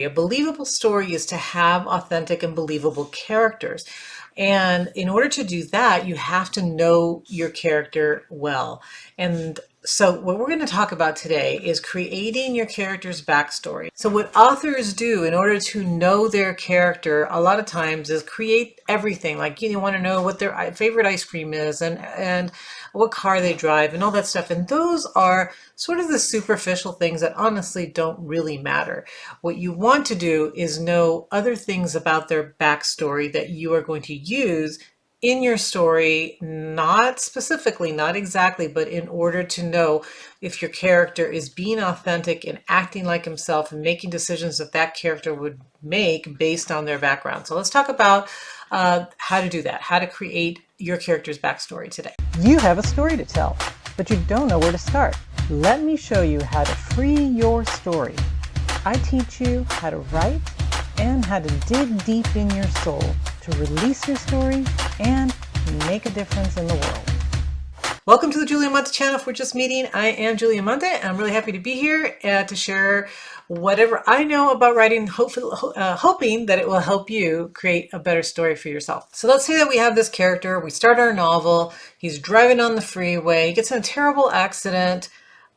A believable story is to have authentic and believable characters. And in order to do that, you have to know your character well. And so what we're going to talk about today is creating your character's backstory. So what authors do in order to know their character a lot of times is create everything. Like you want to know what their favorite ice cream is and what car they drive and all that stuff. And those are sort of the superficial things that honestly don't really matter. What you want to do is know other things about their backstory that you are going to use in your story, not specifically, not exactly, but in order to know if your character is being authentic and acting like himself and making decisions that that character would make based on their background. So let's talk about how to do that, how to create your character's backstory today. You have a story to tell, but you don't know where to start. Let me show you how to free your story. I teach you how to write and how to dig deep in your soul to release your story and make a difference in the world. Welcome to the Julia Monte channel. If we're just meeting, I am Julia Monte, and I'm really happy to be here to share whatever I know about writing, hoping that it will help you create a better story for yourself. So let's say that we have this character, we start our novel, he's driving on the freeway, he gets in a terrible accident,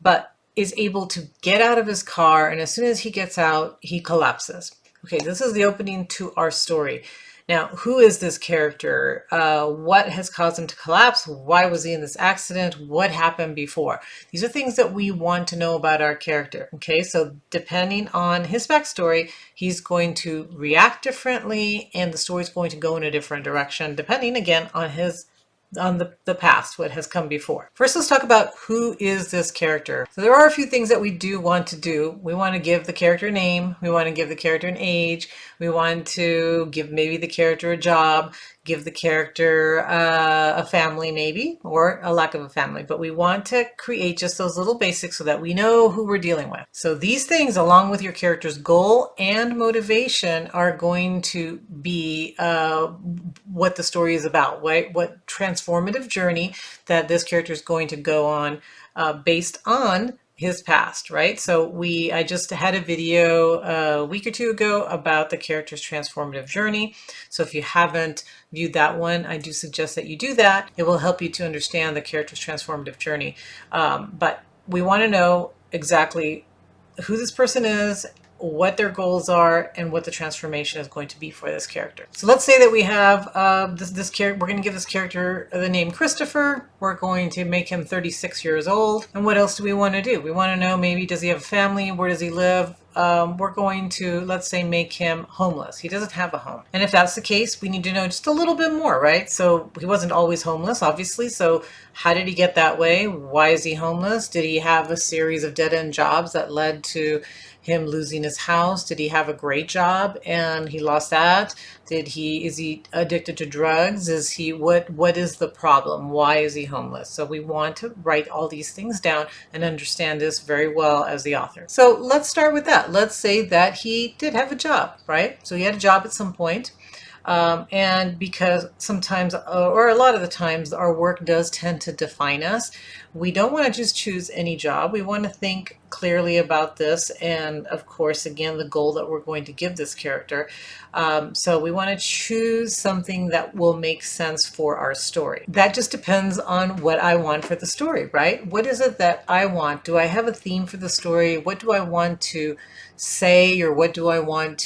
but is able to get out of his car, and as soon as he gets out, he collapses. Okay, this is the opening to our story. Now, who is this character? What has caused him to collapse? Why was he in this accident? What happened before? These are things that we want to know about our character. Okay, so depending on his backstory, he's going to react differently and the story is going to go in a different direction, depending again on the past, what has come before. First, let's talk about who is this character. So there are a few things that we do want to do. We want to give the character a name. We want to give the character an age. We want to give maybe the character a job, give the character a family maybe, or a lack of a family. But we want to create just those little basics so that we know who we're dealing with. So these things, along with your character's goal and motivation, are going to be what the story is about, right? What transformative journey that this character is going to go on based on his past, right? So I just had a video a week or two ago about the character's transformative journey. So if you haven't viewed that one, I do suggest that you do that. It will help you to understand the character's transformative journey. But we want to know exactly who this person is, what their goals are, and what the transformation is going to be for this character. So let's say that we have this character. We're going to give this character the name Christopher. We're going to make him 36 years old. And what else do we want to do? We want to know, maybe, does he have a family? Where does he live? We're going to, let's say, make him homeless. He doesn't have a home. And if that's the case, we need to know just a little bit more, right? So he wasn't always homeless, obviously. So how did he get that way? Why is he homeless? Did he have a series of dead-end jobs that led to him losing his house? Did he have a great job and he lost that? Is he addicted to drugs? What is the problem? Why is he homeless? So we want to write all these things down and understand this very well as the author. So let's start with that. Let's say that he did have a job, right? So he had a job at some point. And because sometimes, or a lot of the times, our work does tend to define us, we don't want to just choose any job. We want to think clearly about this. And of course, again, the goal that we're going to give this character. So we want to choose something that will make sense for our story. That just depends on what I want for the story, right? What is it that I want? Do I have a theme for the story? What do I want to say, or what do I want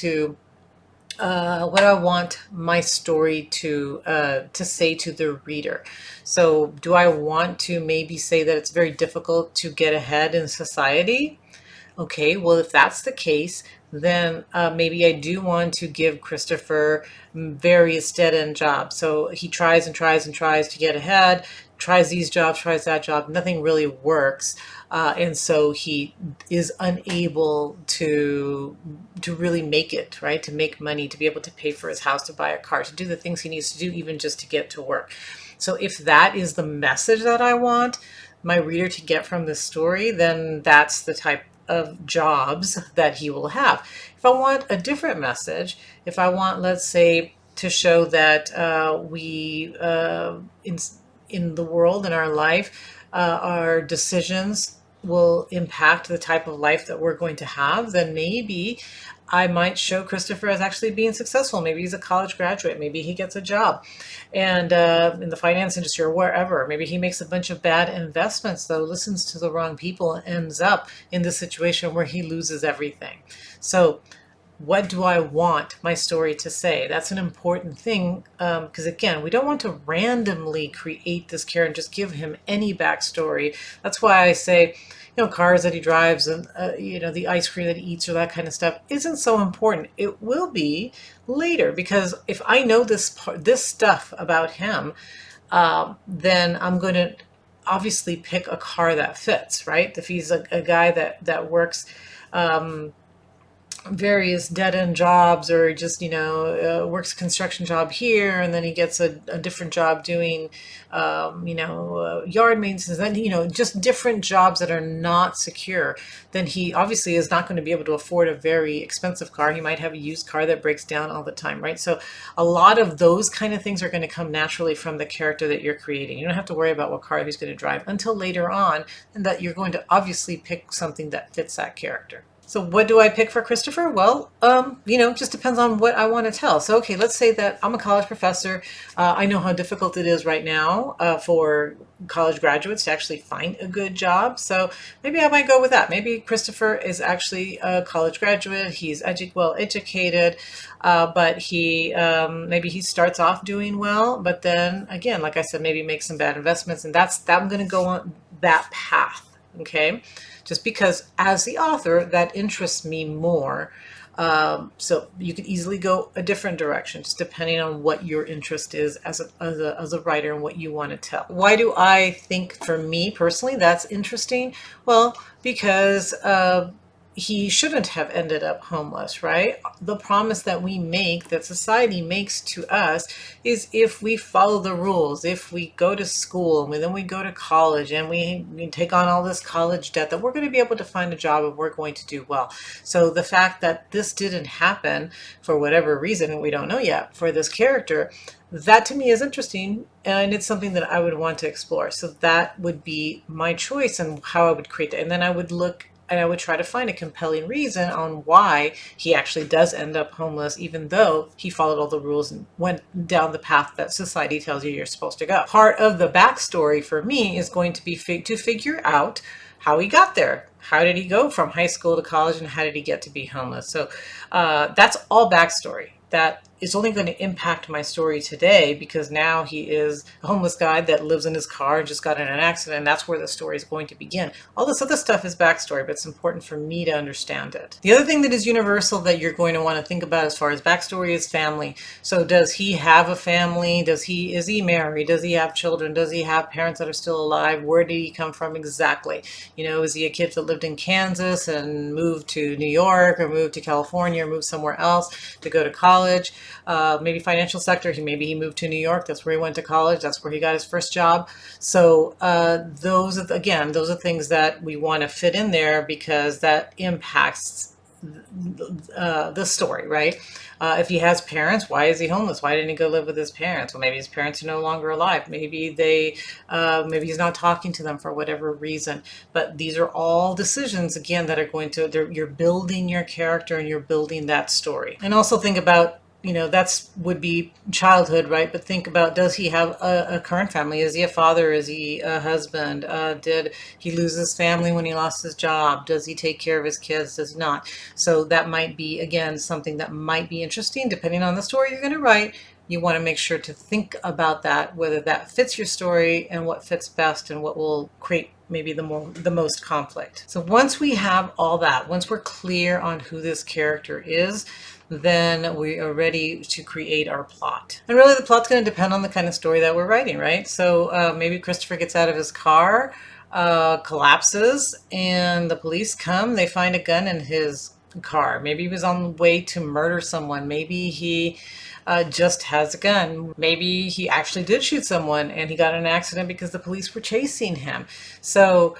my story to say to the reader? So do I want to maybe say that it's very difficult to get ahead in society? Okay, well, if that's the case, then maybe I do want to give Christopher various dead-end jobs. So he tries and tries and tries to get ahead, tries these jobs, tries that job, nothing really works. And so he is unable to really make it, right? To make money, to be able to pay for his house, to buy a car, to do the things he needs to do, even just to get to work. So if that is the message that I want my reader to get from this story, then that's the type of jobs that he will have. If I want a different message, if I want, let's say, to show that in the world, in our life, our decisions will impact the type of life that we're going to have, then maybe I might show Christopher as actually being successful. Maybe he's a college graduate. Maybe he gets a job and in the finance industry or wherever. Maybe he makes a bunch of bad investments, though, listens to the wrong people, and ends up in this situation where he loses everything. So what do I want my story to say? That's an important thing because, again, we don't want to randomly create this character and just give him any backstory. That's why I say, cars that he drives and, the ice cream that he eats or that kind of stuff isn't so important. It will be later because if I know this stuff about him, then I'm going to obviously pick a car that fits, right? If he's a guy that works various dead-end jobs or just works a construction job here and then he gets a different job doing yard maintenance, then just different jobs that are not secure, then he obviously is not going to be able to afford a very expensive car. He might have a used car that breaks down all the time, right? So a lot of those kind of things are going to come naturally from the character that you're creating. You don't have to worry about what car he's going to drive until later on, and that you're going to obviously pick something that fits that character. So what do I pick for Christopher? Well, just depends on what I want to tell. So, okay, let's say that I'm a college professor. I know how difficult it is right now for college graduates to actually find a good job. So maybe I might go with that. Maybe Christopher is actually a college graduate. He's well educated, but maybe he starts off doing well, but then again, like I said, maybe make some bad investments, and I'm going to go on that path. Okay, just because as the author that interests me more. So you could easily go a different direction, just depending on what your interest is as a writer and what you want to tell. Why do I think, for me personally, that's interesting? Well, because he shouldn't have ended up homeless, right? The promise that we make, that society makes to us, is if we follow the rules, if we go to school, and then we go to college, and we take on all this college debt, that we're going to be able to find a job and we're going to do well. So the fact that this didn't happen for whatever reason, we don't know yet, for this character, that to me is interesting, and it's something that I would want to explore. So that would be my choice and how I would create that. And then I would look and I would try to find a compelling reason on why he actually does end up homeless, even though he followed all the rules and went down the path that society tells you you're supposed to go. Part of the backstory for me is going to be to figure out how he got there. How did he go from high school to college, and how did he get to be homeless? So that's all backstory. That is only going to impact my story today because now he is a homeless guy that lives in his car and just got in an accident, and that's where the story is going to begin. All this other stuff is backstory, but it's important for me to understand it. The other thing that is universal that you're going to want to think about as far as backstory is family. So does he have a family? Is he married? Does he have children? Does he have parents that are still alive? Where did he come from exactly? Is he a kid that lived in Kansas and moved to New York, or moved to California, or moved somewhere else to go to college? Maybe financial sector. Maybe he moved to New York. That's where he went to college. That's where he got his first job. So those are things that we want to fit in there because that impacts the story, right? If he has parents, why is he homeless? Why didn't he go live with his parents? Well, maybe his parents are no longer alive. Maybe maybe he's not talking to them for whatever reason. But these are all decisions, again, that are you're building your character and you're building that story. And also think about, that's would be childhood, right? But think about, does he have a current family? Is he a father? Is he a husband? Did he lose his family when he lost his job? Does he take care of his kids? Does he not? So that might be, again, something that might be interesting depending on the story you're going to write. You want to make sure to think about that, whether that fits your story and what fits best and what will create maybe the most conflict. So once we have all that, once we're clear on who this character is, then we are ready to create our plot. And really the plot's going to depend on the kind of story that we're writing, right? So maybe Christopher gets out of his car, collapses, and the police come. They find a gun in his car. Maybe he was on the way to murder someone. Maybe he just has a gun. Maybe he actually did shoot someone and he got in an accident because the police were chasing him. So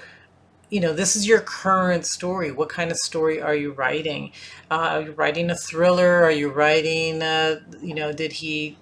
this is your current story. What kind of story are you writing? Are you writing a thriller? Are you writing, did he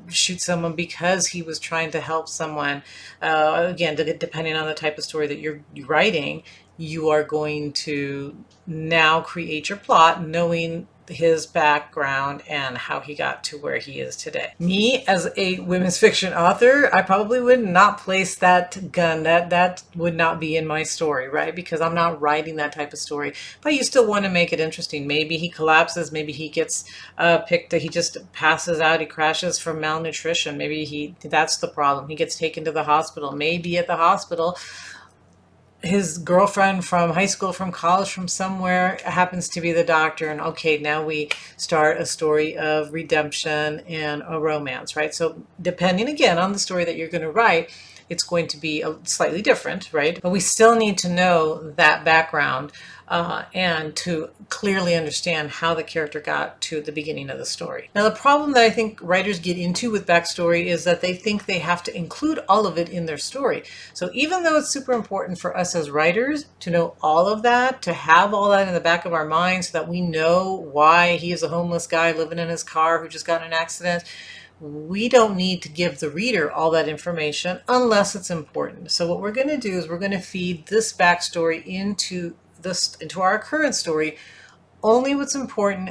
shoot someone because he was trying to help someone? Again, depending on the type of story that you're writing, you are going to now create your plot knowing his background and how he got to where he is today. Me, as a women's fiction author, I probably would not place that gun. That would not be in my story, right? Because I'm not writing that type of story. But you still want to make it interesting. Maybe he collapses. Maybe he gets picked. He just passes out. He crashes from malnutrition. Maybe that's the problem. He gets taken to the hospital. Maybe at the hospital, his girlfriend from high school, from college, from somewhere happens to be the doctor. And okay, now we start a story of redemption and a romance, right? So depending again on the story that you're going to write, it's going to be slightly different, right? But we still need to know that background and to clearly understand how the character got to the beginning of the story. Now, the problem that I think writers get into with backstory is that they think they have to include all of it in their story. So even though it's super important for us as writers to know all of that, to have all that in the back of our mind so that we know why he is a homeless guy living in his car who just got in an accident, we don't need to give the reader all that information unless it's important. So what we're going to do is we're going to feed this backstory into our current story, only what's important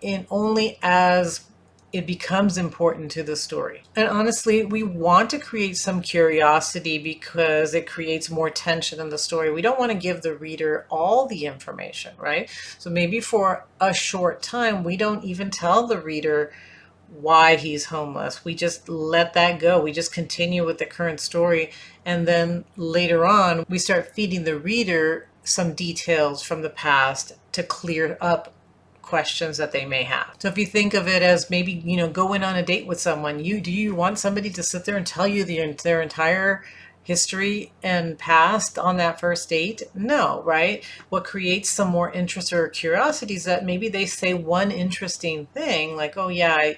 and only as it becomes important to the story. And honestly, we want to create some curiosity because it creates more tension in the story. We don't want to give the reader all the information, right? So maybe for a short time, we don't even tell the reader why he's homeless. We just let that go. We just continue with the current story. And then later on, we start feeding the reader some details from the past to clear up questions that they may have. So if you think of it as maybe, going on a date with someone, do you want somebody to sit there and tell you their entire history and past on that first date? No, right? What creates some more interest or curiosity is that maybe they say one interesting thing, like, oh yeah, I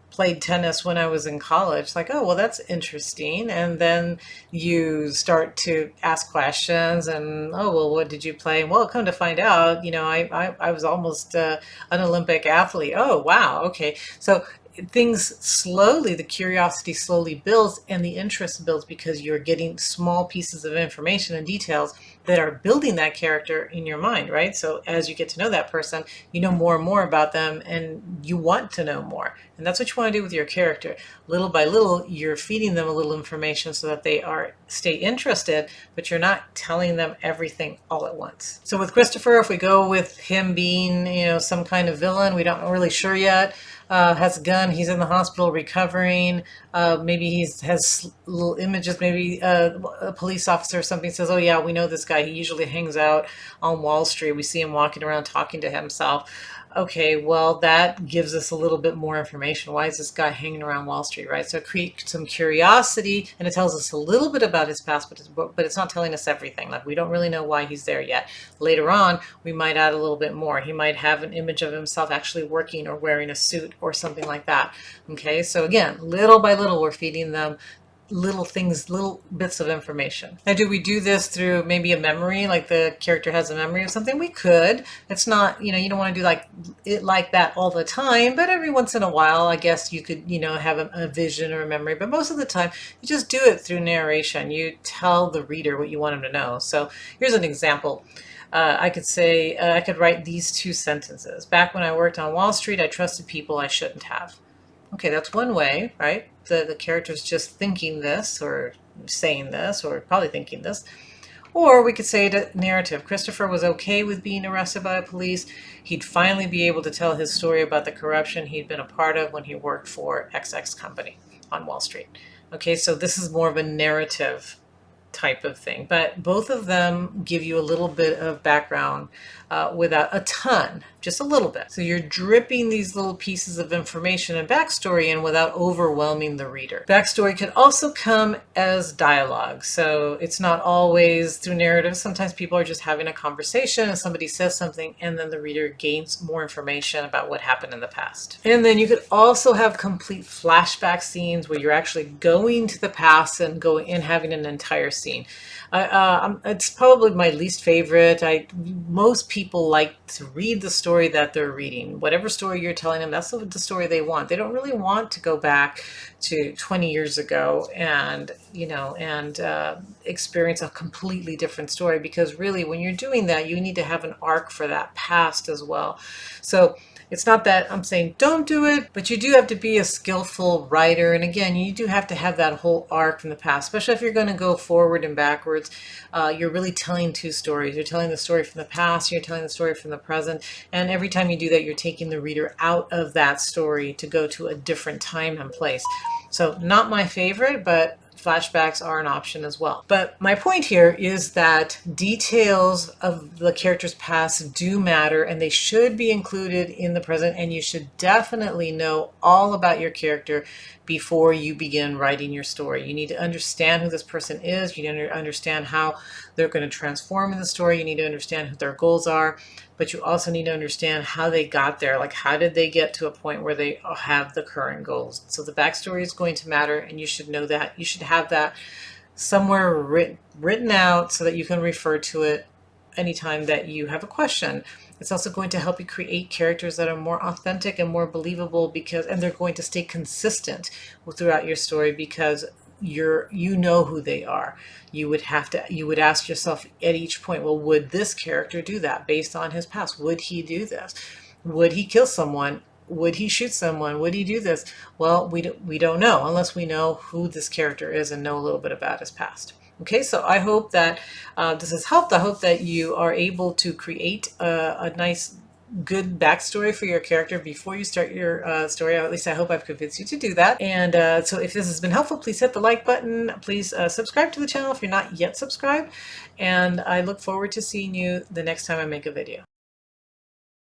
played tennis when I was in college. Like, oh, well, that's interesting. And then you start to ask questions and, oh, well, what did you play? Well, come to find out, I was almost an Olympic athlete. Oh, wow. Okay. So the curiosity slowly builds and the interest builds because you're getting small pieces of information and details that are building that character in your mind, right? So as you get to know that person, you know more and more about them and you want to know more. And that's what you want to do with your character. Little by little, you're feeding them a little information so that they stay interested, but you're not telling them everything all at once. So with Christopher, if we go with him being, some kind of villain, we don't really sure yet. Has a gun, he's in the hospital recovering, maybe he has little images, maybe a police officer or something says, oh yeah, we know this guy, he usually hangs out on Wall Street, we see him walking around talking to himself. Okay, well, that gives us a little bit more information. Why is this guy hanging around Wall Street, right? So it creates some curiosity, and it tells us a little bit about his past, but it's not telling us everything. Like, we don't really know why he's there yet. Later on, we might add a little bit more. He might have an image of himself actually working or wearing a suit or something like that. Okay, so again, little by little, we're feeding them little things, little bits of information. Now, do we do this through maybe a memory, like the character has a memory of something? We could. It's not, you don't want to do it like that all the time, but every once in a while, I guess you could, have a vision or a memory. But most of the time, you just do it through narration. You tell the reader what you want them to know. So here's an example. I could say, I could write these two sentences. Back when I worked on Wall Street, I trusted people I shouldn't have. Okay, that's one way, right? The character's just thinking this or saying this or probably thinking this. Or we could say the narrative. Christopher was okay with being arrested by the police. He'd finally be able to tell his story about the corruption he'd been a part of when he worked for XX company on Wall Street. Okay, so this is more of a narrative type of thing, but both of them give you a little bit of background without a ton, just a little bit. So you're dripping these little pieces of information and backstory in without overwhelming the reader. Backstory can also come as dialogue. So it's not always through narrative. Sometimes people are just having a conversation and somebody says something and then the reader gains more information about what happened in the past. And then you could also have complete flashback scenes where you're actually going to the past and having an entire scene. It's probably my least favorite. Most people like to read the story that they're reading. Whatever story you're telling them, that's the story they want. They don't really want to go back to 20 years ago and experience a completely different story, because really when you're doing that, you need to have an arc for that past as well. So It's not that I'm saying don't do it, but you do have to be a skillful writer. And again, you do have to have that whole arc from the past, especially if you're going to go forward and backwards. You're really telling two stories. You're telling the story from the past, you're telling the story from the present. And every time you do that, you're taking the reader out of that story to go to a different time and place. So not my favorite, but flashbacks are an option as well. But my point here is that details of the character's past do matter, and they should be included in the present, and you should definitely know all about your character before you begin writing your story. You need to understand who this person is. You need to understand how they're going to transform in the story. You need to understand who their goals are, but you also need to understand how they got there. Like, how did they get to a point where they have the current goals? So the backstory is going to matter, and you should know that. You should have that somewhere written out so that you can refer to it anytime that you have a question. It's also going to help you create characters that are more authentic and more believable, and they're going to stay consistent throughout your story because you know who they are. You would ask yourself at each point, well, would this character do that based on his past? Would he do this? Would he kill someone? Would he shoot someone? Would he do this? Well, we don't know unless we know who this character is and know a little bit about his past. Okay, so I hope that this has helped. I hope that you are able to create a nice, good backstory for your character before you start your story. Or at least I hope I've convinced you to do that. And so if this has been helpful, please hit the like button. Please subscribe to the channel if you're not yet subscribed. And I look forward to seeing you the next time I make a video.